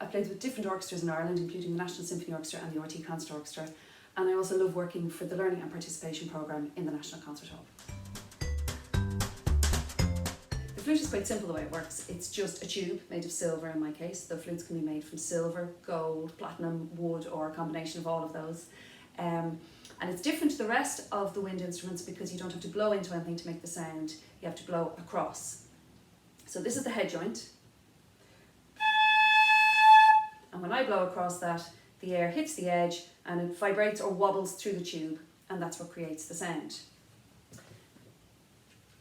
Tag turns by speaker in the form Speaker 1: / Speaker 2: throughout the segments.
Speaker 1: played with different orchestras in Ireland, including the National Symphony Orchestra and the RT Concert Orchestra, and I also love working for the Learning and Participation Programme in the National Concert Hall. The flute is quite simple the way it works. It's just a tube made of silver in my case. The flutes can be made from silver, gold, platinum, wood, or a combination of all of those. And it's different to the rest of the wind instruments because you don't have to blow into anything to make the sound. You have to blow across. So this is the head joint. And when I blow across that, the air hits the edge and it vibrates or wobbles through the tube, and that's what creates the sound.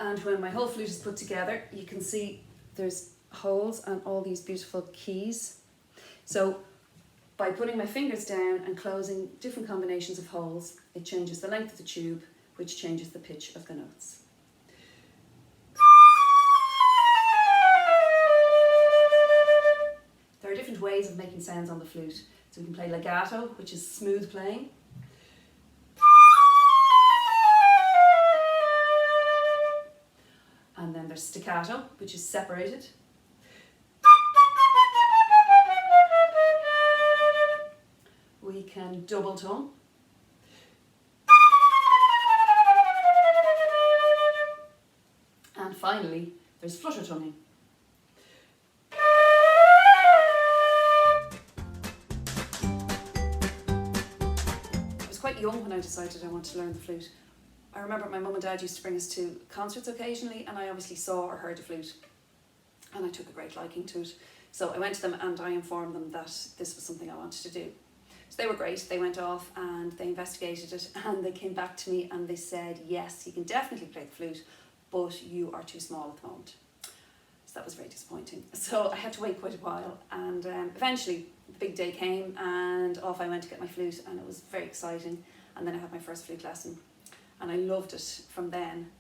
Speaker 1: And when my whole flute is put together, you can see there's holes and all these beautiful keys. So by putting my fingers down and closing different combinations of holes, it changes the length of the tube, which changes the pitch of the notes. There are different ways of making sounds on the flute. So we can play legato, which is smooth playing. And then there's staccato, which is separated. We can double tone. And finally, there's flutter tonguing. I was quite young when I decided I wanted to learn the flute. I remember my mum and dad used to bring us to concerts occasionally, and I obviously saw or heard a flute, and I took a great liking to it. So I went to them and I informed them that this was something I wanted to do. So they were great. They went off and they investigated it, and they came back to me and they said, yes, you can definitely play the flute, but you are too small at the moment. So that was very disappointing. So I had to wait quite a while, and eventually the big day came and off I went to get my flute, and it was very exciting. And then I had my first flute lesson, and I loved it from then.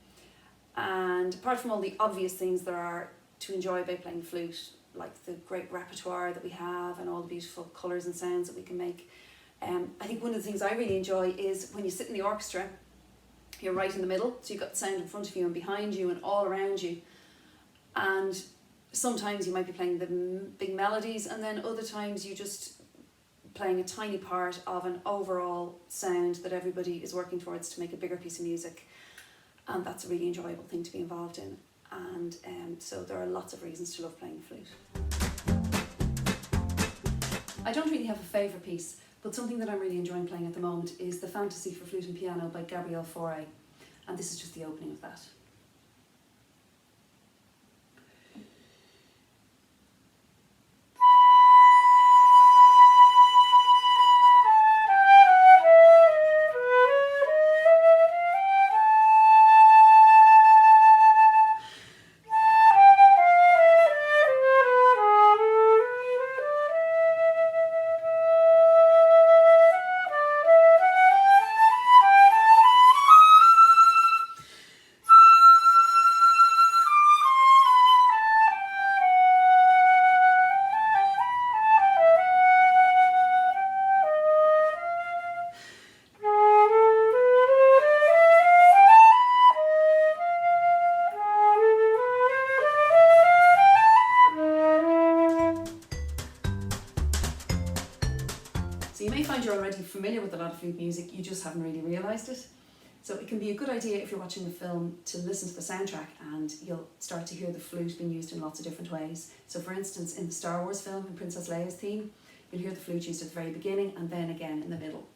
Speaker 1: And apart from all the obvious things there are to enjoy about playing flute, like the great repertoire that we have and all the beautiful colours and sounds that we can make, I think one of the things I really enjoy is when you sit in the orchestra, you're right in the middle, so you've got the sound in front of you and behind you and all around you. And sometimes you might be playing the big melodies, and then other times you just playing a tiny part of an overall sound that everybody is working towards to make a bigger piece of music. And that's a really enjoyable thing to be involved in. And so there are lots of reasons to love playing the flute. I don't really have a favourite piece, but something that I'm really enjoying playing at the moment is the Fantasy for Flute and Piano by Gabriele Fauré, and this is just the opening of that. So you may find you're already familiar with a lot of flute music, you just haven't really realised it. So it can be a good idea if you're watching a film to listen to the soundtrack, and you'll start to hear the flute being used in lots of different ways. So for instance, in the Star Wars film, in Princess Leia's theme, you'll hear the flute used at the very beginning and then again in the middle.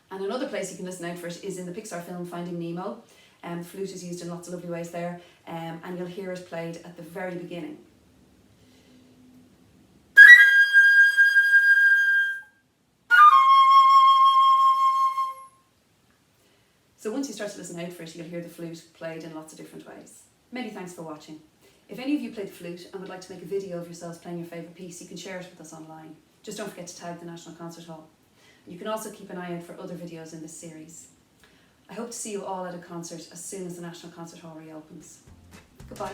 Speaker 1: And another place you can listen out for it is in the Pixar film Finding Nemo. The flute is used in lots of lovely ways there, and you'll hear it played at the very beginning. So once you start to listen out for it, you'll hear the flute played in lots of different ways. Many thanks for watching. If any of you play the flute and would like to make a video of yourselves playing your favourite piece, you can share it with us online. Just don't forget to tag the National Concert Hall. You can also keep an eye out for other videos in this series. I hope to see you all at a concert as soon as the National Concert Hall reopens. Goodbye.